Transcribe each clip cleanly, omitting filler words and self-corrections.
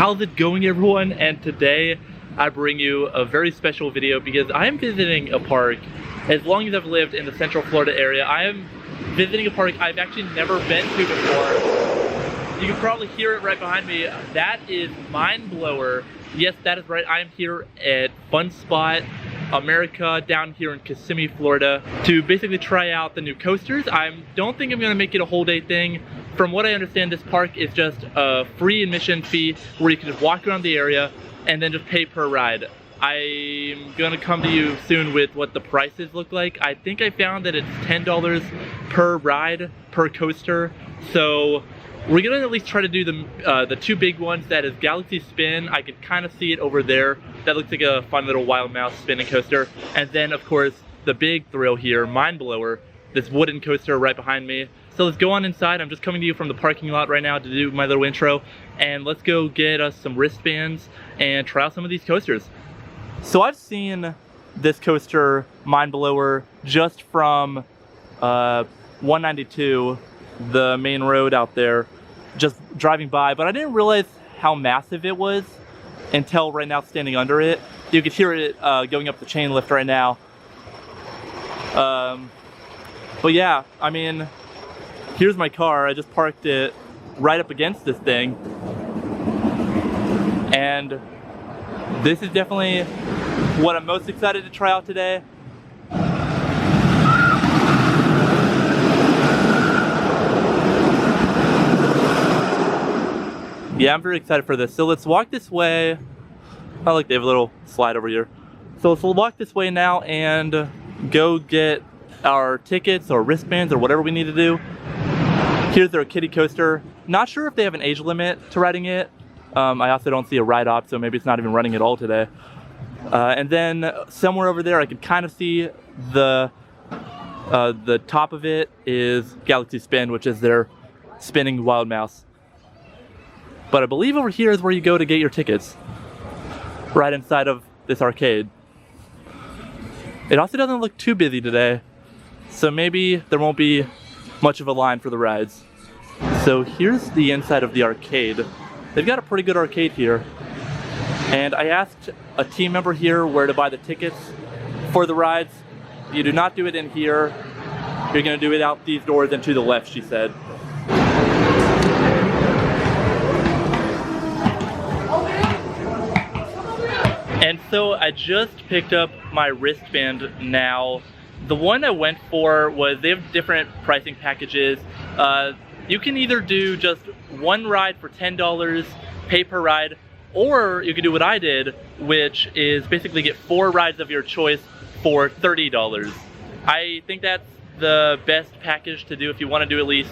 How's it going, everyone? And today I bring you a very special video because I am visiting a park. As long as I've lived in the Central Florida area, I am visiting a park I've actually never been to before. You can probably hear it right behind me. That is Mind Blower. Yes, that is right. I am here at Fun Spot America down here in Kissimmee, Florida, to basically try out the new coasters. I don't think I'm going to make it a whole day thing. From what I understand, this park is just a free admission fee where you can just walk around the area and then just pay per ride. I'm going to come to you soon with what the prices look like. I think I found that it's $10 per ride, per coaster. So we're going to at least try to do the two big ones. That is Galaxy Spin. I could kind of see it over there. That looks like a fun little wild mouse spinning coaster. And then, of course, the big thrill here, Mind Blower, this wooden coaster right behind me. So let's go on inside. I'm just coming to you from the parking lot right now to do my little intro. And let's go get us some wristbands and try out some of these coasters. So I've seen this coaster, Mind Blower, just from 192, the main road out there, just driving by, but I didn't realize how massive it was until right now standing under it. You can hear it going up the chain lift right now. But yeah, I mean, here's my car. I just parked it right up against this thing. And this is definitely what I'm most excited to try out today. Yeah, I'm very excited for this. So let's walk this way. I like they have a little slide over here. So let's walk this way now and go get our tickets or wristbands or whatever we need to do. Here's their kiddie coaster. Not sure if they have an age limit to riding it. I also don't see a ride op, so maybe it's not even running at all today. And then somewhere over there I could kind of see the top of it is Galaxy Spin, which is their spinning wild mouse. But I believe over here is where you go to get your tickets, right inside of this arcade. It also doesn't look too busy today, so maybe there won't be much of a line for the rides. So here's the inside of the arcade. They've got a pretty good arcade here. And I asked a team member here where to buy the tickets for the rides. You do not do it in here. You're gonna do it out these doors and to the left, she said. And so I just picked up my wristband now. The one I went for was, they have different pricing packages. You can either do just one ride for $10, pay per ride, or you can do what I did, which is basically get 4 rides of your choice for $30. I think that's the best package to do if you want to do at least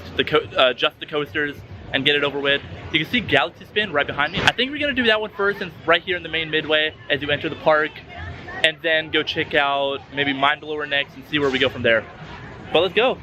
just the coasters and get it over with. You can see Galaxy Spin right behind me. I think we're gonna do that one first, since right here in the main midway as you enter the park, and then go check out maybe Mind Blower next and see where we go from there. But let's go.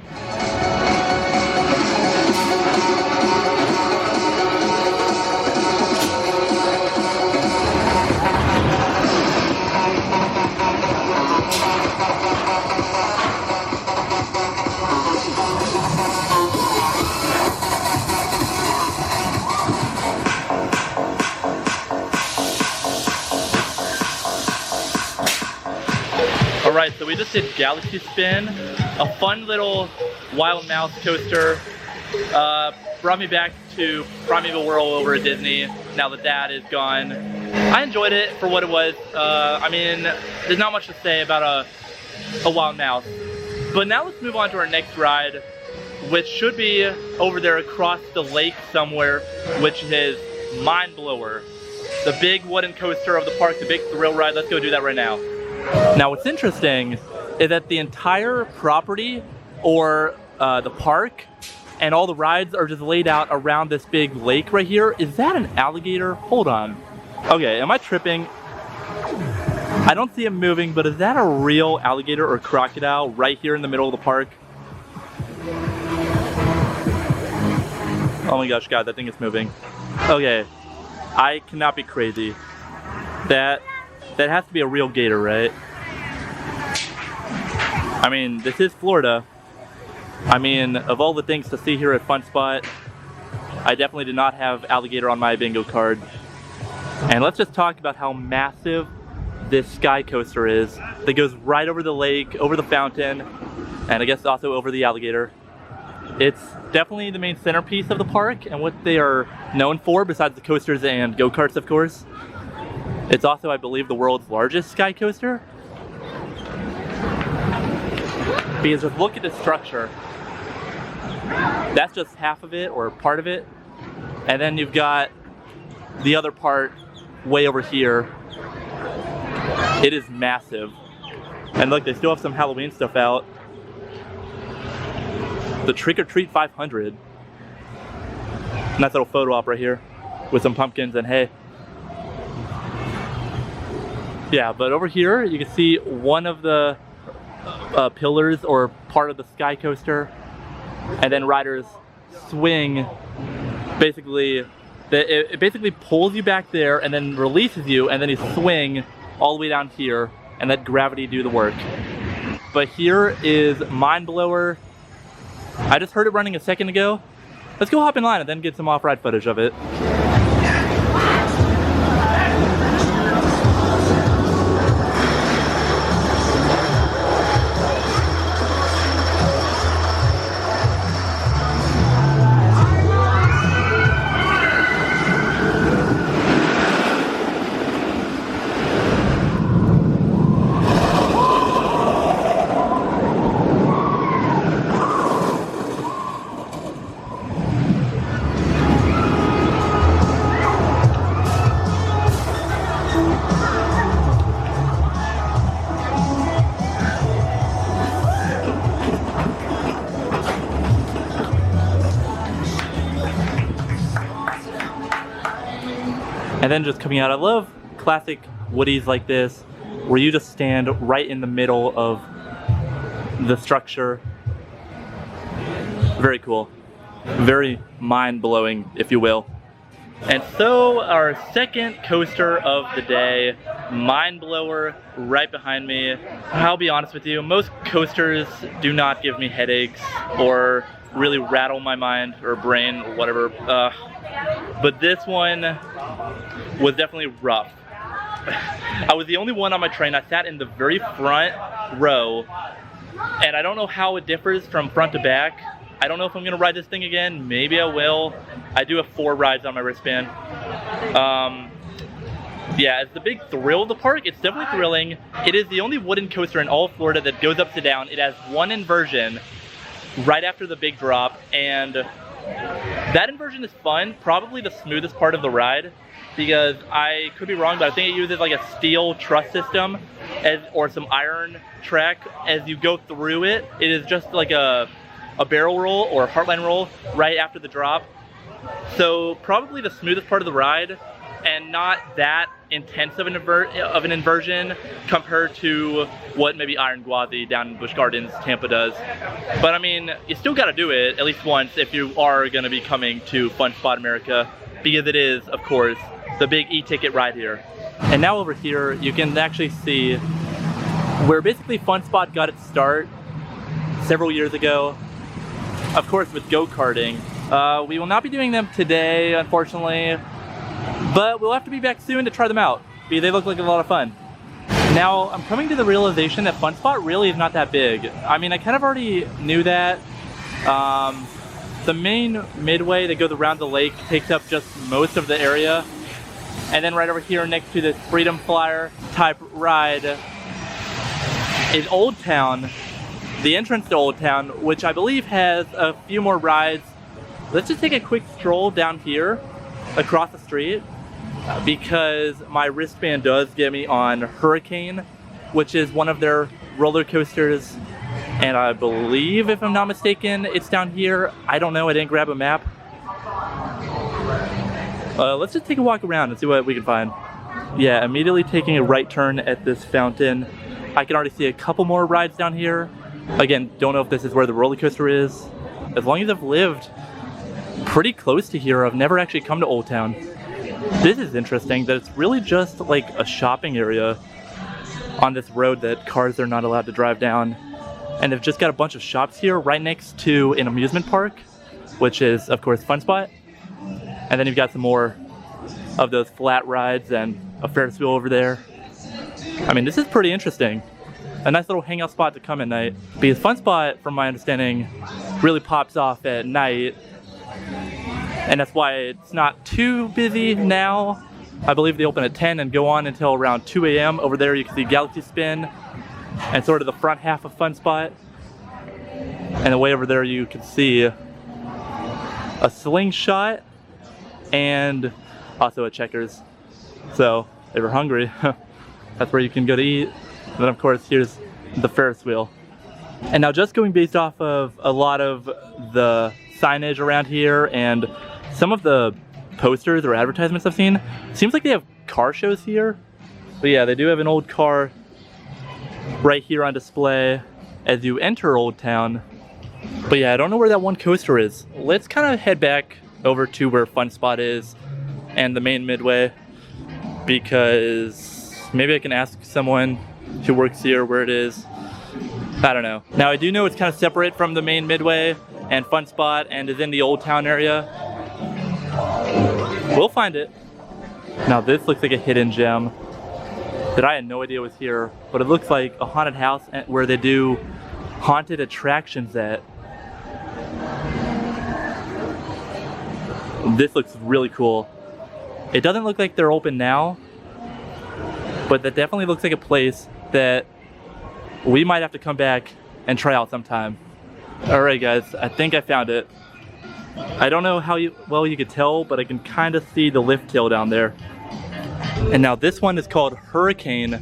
Alright, so we just did Galaxy Spin, a fun little wild mouse coaster. Brought me back to Primeval World over at Disney, now that that is gone. I enjoyed it for what it was. I mean, there's not much to say about a wild mouse. But now let's move on to our next ride, which should be over there across the lake somewhere, which is Mind Blower. The big wooden coaster of the park, the big thrill ride. Let's go do that right now. Now what's interesting is that the entire property, or the park, and all the rides are just laid out around this big lake right here. Is that an alligator? Hold on. Okay, am I tripping? I don't see him moving, but is that a real alligator or crocodile right here in the middle of the park? Oh my gosh, God, that thing is moving. Okay, I cannot be crazy. That has to be a real gator, right? I mean, this is Florida. I mean, of all the things to see here at Fun Spot, I definitely did not have alligator on my bingo card. And let's just talk about how massive this Skycoaster is. That goes right over the lake, over the fountain, and I guess also over the alligator. It's definitely the main centerpiece of the park and what they are known for, besides the coasters and go-karts, of course. It's also, I believe, the world's largest Skycoaster. Because just look at the structure. That's just half of it, or part of it. And then you've got the other part way over here. It is massive. And look, they still have some Halloween stuff out. The Trick or Treat 500. Nice little photo op right here with some pumpkins and hay. Yeah, but over here you can see one of the pillars or part of the Skycoaster, and then riders swing. Basically, it basically pulls you back there and then releases you, and then you swing all the way down here and let gravity do the work. But here is Mind Blower. I just heard it running a second ago. Let's go hop in line and then get some off-ride footage of it. And then just coming out, I love classic Woodies like this, where you just stand right in the middle of the structure. Very cool. Very mind-blowing, if you will. And so our second coaster of the day, Mind Blower, right behind me. I'll be honest with you, most coasters do not give me headaches or really rattle my mind or brain or whatever. But this one was definitely rough. I was the only one on my train. I sat in the very front row, and I don't know how it differs from front to back. I don't know if I'm gonna ride this thing again. Maybe I will. I do have 4 rides on my wristband. Yeah, it's the big thrill of the park. It's definitely thrilling. It is the only wooden coaster in all of Florida that goes upside down. It has one inversion right after the big drop, and that inversion is fun. Probably the smoothest part of the ride, because I could be wrong, but I think it uses like a steel truss system or some iron track. As you go through it, it is just like a barrel roll or heartline roll right after the drop. So probably the smoothest part of the ride, and not that intense of an inversion compared to what maybe Iron Gwazi down in Busch Gardens, Tampa does. But I mean, you still gotta do it at least once if you are gonna be coming to Fun Spot America, because it is, of course, the big e-ticket ride here. And now over here, you can actually see where basically Fun Spot got its start several years ago. Of course, with go-karting. We will not be doing them today, unfortunately, but we'll have to be back soon to try them out, because they look like a lot of fun. Now, I'm coming to the realization that Fun Spot really is not that big. I mean, I kind of already knew that. The main midway that goes around the lake takes up just most of the area. And then right over here next to this Freedom Flyer type ride is Old Town, the entrance to Old Town, which I believe has a few more rides. Let's just take a quick stroll down here across the street, because my wristband does get me on Hurricane, which is one of their roller coasters, and I believe, if I'm not mistaken, it's down here. I don't know, I didn't grab a map. Let's just take a walk around and see what we can find. Yeah, immediately taking a right turn at this fountain. I can already see a couple more rides down here. Again, don't know if this is where the roller coaster is. As long as I've lived pretty close to here, I've never actually come to Old Town. This is interesting that it's really just like a shopping area on this road that cars are not allowed to drive down. And they've just got a bunch of shops here right next to an amusement park, which is, of course, Fun Spot. And then you've got some more of those flat rides and a Ferris wheel over there. I mean, this is pretty interesting. A nice little hangout spot to come at night. Because Fun Spot, from my understanding, really pops off at night. And that's why it's not too busy now. I believe they open at 10 and go on until around 2 a.m. Over there you can see Galaxy Spin and sort of the front half of Fun Spot. And the way over there you can see a slingshot and also a Checkers. So if you're hungry, that's where you can go to eat. And then of course here's the Ferris wheel. And now just going based off of a lot of the signage around here and some of the posters or advertisements I've seen, seems like they have car shows here. But yeah, they do have an old car right here on display as you enter Old Town. But yeah, I don't know where that one coaster is. Let's kind of head back over to where Fun Spot is and the main midway, because maybe I can ask someone who works here where it is. I don't know. Now I do know it's kind of separate from the main midway and Fun Spot and is in the Old Town area. We'll find it. Now this looks like a hidden gem that I had no idea was here, but it looks like a haunted house where they do haunted attractions at. This looks really cool. It doesn't look like they're open now, but that definitely looks like a place that we might have to come back and try out sometime. Alright guys, I think I found it. I don't know how well you could tell, but I can kind of see the lift tail down there. And now this one is called Hurricane.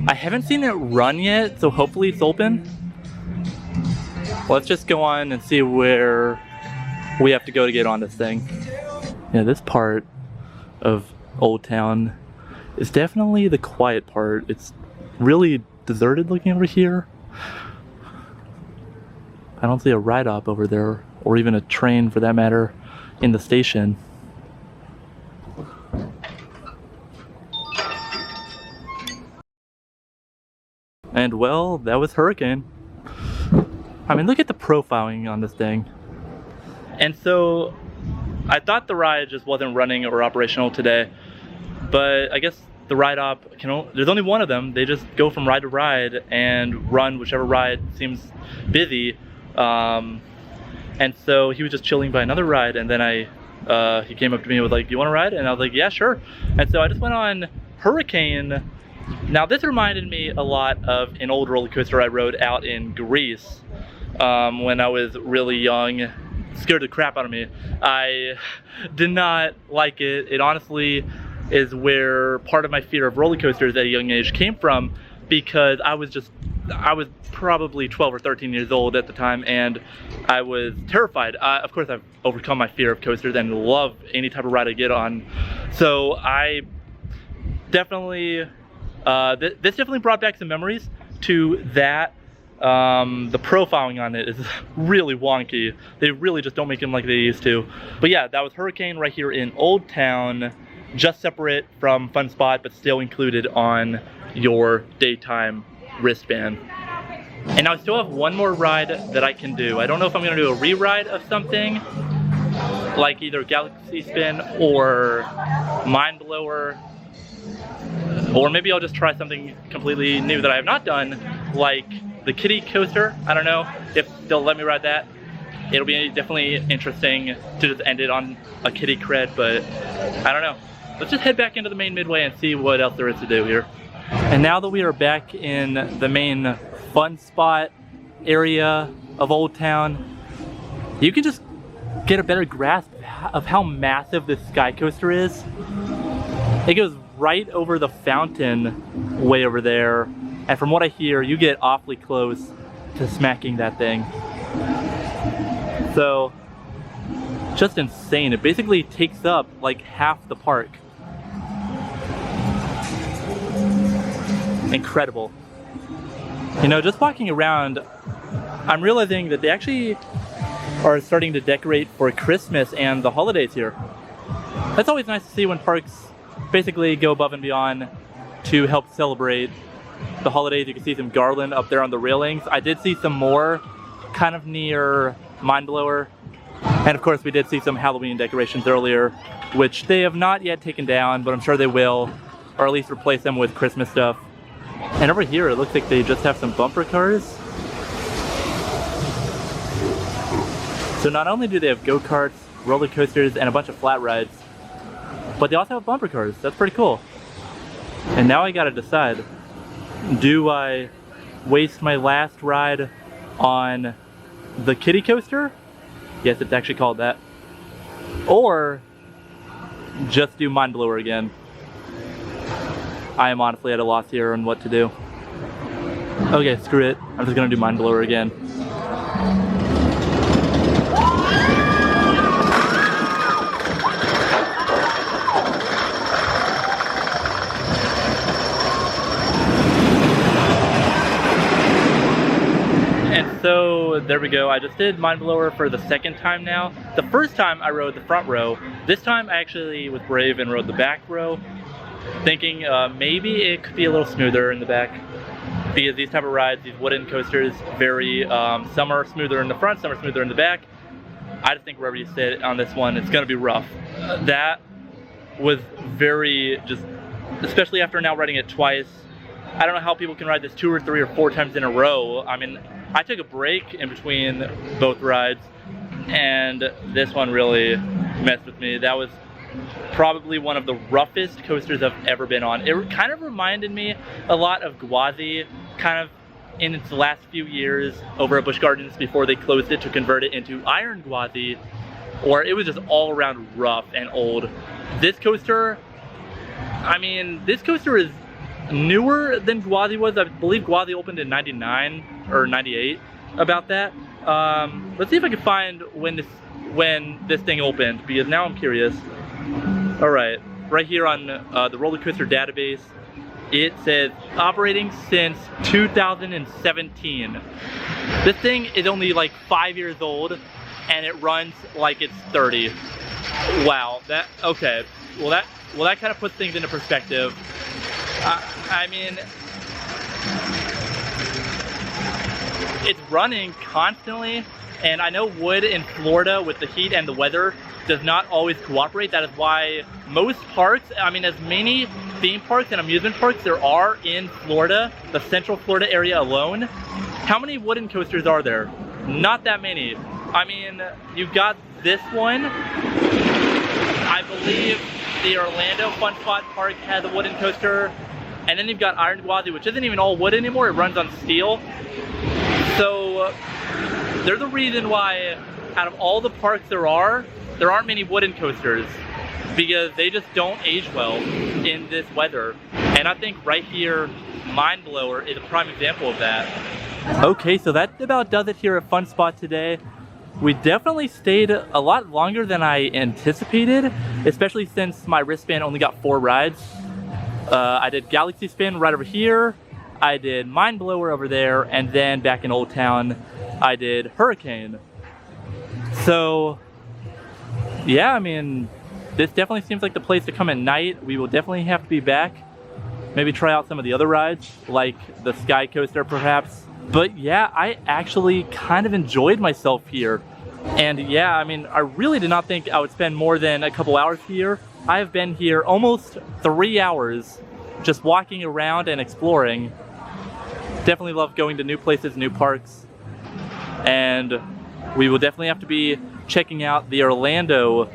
I haven't seen it run yet, so hopefully it's open. Let's just go on and see where we have to go to get on this thing. Yeah, this part of Old Town is definitely the quiet part. It's really deserted looking over here. I don't see a ride-op over there, or even a train for that matter, in the station. And well, that was Hurricane. I mean, look at the profiling on this thing. And so, I thought the ride just wasn't running or operational today, but I guess the ride-op, there's only one of them. They just go from ride to ride and run whichever ride seems busy. And so he was just chilling by another ride, and then he came up to me and was like, "Do you want to ride?" And I was like, "Yeah, sure." And so I just went on Hurricane. Now this reminded me a lot of an old roller coaster I rode out in Greece when I was really young. Scared the crap out of me. I did not like it. It honestly is where part of my fear of roller coasters at a young age came from, because I was probably 12 or 13 years old at the time, and I was terrified. Of course, I've overcome my fear of coasters and love any type of ride I get on. So I definitely, this definitely brought back some memories to that. The profiling on it is really wonky. They really just don't make them like they used to. But yeah, that was Hurricane right here in Old Town, just separate from Fun Spot, but still included on your daytime wristband. And now I still have one more ride that I can do. I don't know if I'm gonna do a re-ride of something, like either Galaxy Spin or Mind Blower, or maybe I'll just try something completely new that I have not done, like the Kitty Coaster. I don't know if they'll let me ride that. It'll be definitely interesting to just end it on a kitty cred, but I don't know. Let's just head back into the main midway and see what else there is to do here. And now that we are back in the main Fun Spot area of Old Town, you can just get a better grasp of how massive this Skycoaster is. It goes right over the fountain way over there, and from what I hear, you get awfully close to smacking that thing. So, just insane. It basically takes up like half the park. Incredible. You know, just walking around, I'm realizing that they actually are starting to decorate for Christmas and the holidays here. That's always nice to see when parks basically go above and beyond to help celebrate the holidays. You can see some garland up there on the railings. I did see some more kind of near Mind Blower. And of course we did see some Halloween decorations earlier, which they have not yet taken down, but I'm sure they will, or at least replace them with Christmas stuff. And over here it looks like they just have some bumper cars. So not only do they have go-karts, roller coasters, and a bunch of flat rides, but they also have bumper cars. That's pretty cool. And now I gotta decide, do I waste my last ride on the kiddie coaster? Yes, it's actually called that. Or just do Mind Blower again. I am honestly at a loss here on what to do. Okay, screw it. I'm just gonna do Mind Blower again. So there we go. I just did Mind Blower for the second time now. The first time I rode the front row. This time I actually was brave and rode the back row, thinking maybe it could be a little smoother in the back, because these type of rides, these wooden coasters, vary. Some are smoother in the front, some are smoother in the back. I just think wherever you sit on this one, it's gonna be rough. That was very just, especially after now riding it twice. I don't know how people can ride this 2 or 3 or 4 times in a row. I mean, I took a break in between both rides, and this one really messed with me. That was probably one of the roughest coasters I've ever been on. It kind of reminded me a lot of Gwazi, kind of in its last few years over at Busch Gardens before they closed it to convert it into Iron Gwazi, or it was just all around rough and old. This coaster, I mean, this coaster is newer than Gwazi was. I believe Gwazi opened in 99 or 98, about that. Let's see if I can find when this thing opened, because now I'm curious. All right here on the roller coaster database, it says operating since 2017. This thing is only like 5 years old, and it runs like it's 30. Wow, okay. Well, that kind of puts things into perspective. I mean, it's running constantly, and I know wood in Florida with the heat and the weather does not always cooperate. That is why most parks, I mean, as many theme parks and amusement parks there are in Florida, the Central Florida area alone, how many wooden coasters are there? Not that many. I mean, you've got this one. I believe the Orlando Fun Spot Park has a wooden coaster. And then you've got Iron Gwazi, which isn't even all wood anymore. It runs on steel. So there's a reason why out of all the parks there aren't many wooden coasters, because they just don't age well in this weather. And I think right here, Mind Blower is a prime example of that. Okay, so that about does it here at Fun Spot today. We definitely stayed a lot longer than I anticipated, especially since my wristband only got 4 rides. I did Galaxy Spin right over here, I did Mind Blower over there, and then back in Old Town, I did Hurricane. So, yeah, I mean, this definitely seems like the place to come at night. We will definitely have to be back. Maybe try out some of the other rides, like the Skycoaster perhaps. But yeah, I actually kind of enjoyed myself here. And yeah, I mean, I really did not think I would spend more than a couple hours here. I have been here almost 3 hours just walking around and exploring. Definitely love going to new places, new parks. And we will definitely have to be checking out the Orlando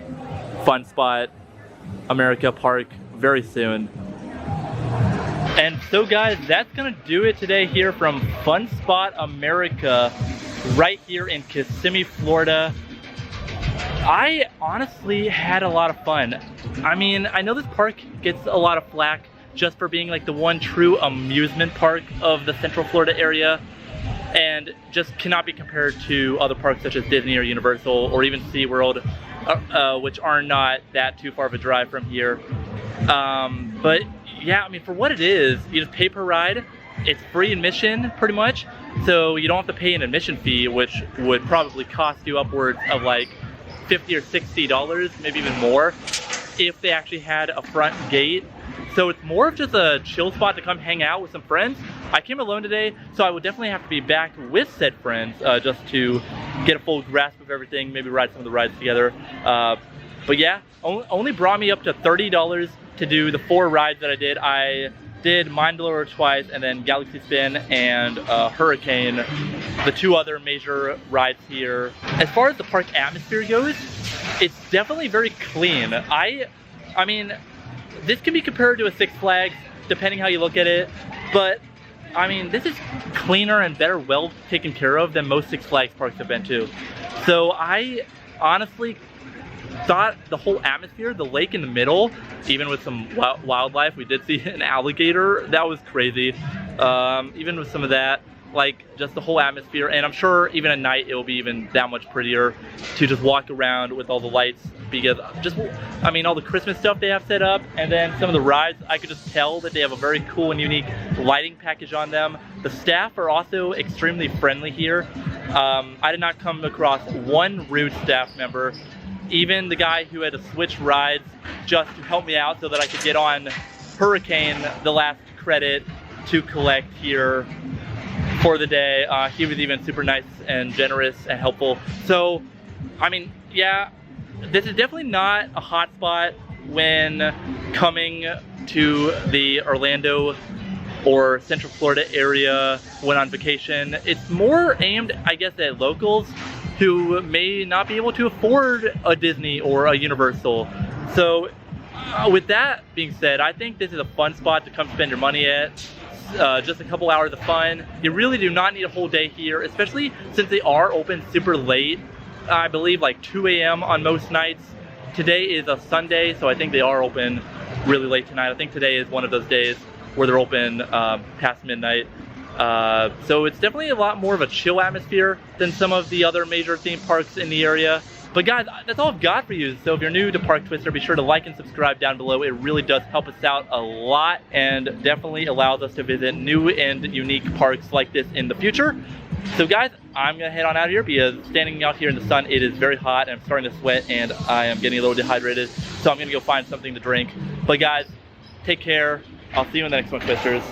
Fun Spot America Park very soon. And so guys, that's gonna do it today here from Fun Spot America, right here in Kissimmee, Florida. I honestly had a lot of fun. I mean, I know this park gets a lot of flack just for being like the one true amusement park of the Central Florida area, and just cannot be compared to other parks such as Disney or Universal or even SeaWorld, which are not that too far of a drive from here. But yeah, I mean, for what it is, you just pay per ride. It's free admission pretty much, so you don't have to pay an admission fee, which would probably cost you upwards of like $50 or $60, maybe even more, if they actually had a front gate. So it's more of just a chill spot to come hang out with some friends. I came alone today, so I would definitely have to be back with said friends just to get a full grasp of everything, maybe ride some of the rides together. But yeah, only brought me up to $30 to do the 4 rides that I did. I did Mind Blower twice, and then Galaxy Spin and Hurricane, the 2 other major rides here. As far as the park atmosphere goes, it's definitely very clean. I mean, this can be compared to a Six Flags, depending how you look at it, but I mean, this is cleaner and better well taken care of than most Six Flags parks I've been to. So I honestly thought the whole atmosphere, the lake in the middle, even with some wildlife, we did see an alligator, that was crazy. Even with some of that, like just the whole atmosphere, and I'm sure even at night it will be even that much prettier to just walk around with all the lights, because just, I mean, all the Christmas stuff they have set up, and then some of the rides, I could just tell that they have a very cool and unique lighting package on them. The staff are also extremely friendly here. I did not come across one rude staff member. Even the guy who had to switch rides just to help me out so that I could get on Hurricane, the last credit to collect here for the day, he was even super nice and generous and helpful. So, I mean, yeah, this is definitely not a hot spot when coming to the Orlando or Central Florida area when on vacation. It's more aimed, I guess, at locals who may not be able to afford a Disney or a Universal. So with that being said, I think this is a fun spot to come spend your money at. Just a couple hours of fun. You really do not need a whole day here, especially since they are open super late. I believe like 2 a.m. on most nights. Today is a Sunday, so I think they are open really late tonight. I think today is one of those days where they're open past midnight. So it's definitely a lot more of a chill atmosphere than some of the other major theme parks in the area. But guys, that's all I've got for you. So if you're new to ParkTwister, be sure to like and subscribe down below. It really does help us out a lot and definitely allows us to visit new and unique parks like this in the future. So guys, I'm gonna head on out of here because standing out here in the sun, it is very hot and I'm starting to sweat and I am getting a little dehydrated. So I'm gonna go find something to drink. But guys, take care. I'll see you in the next one, Twisters.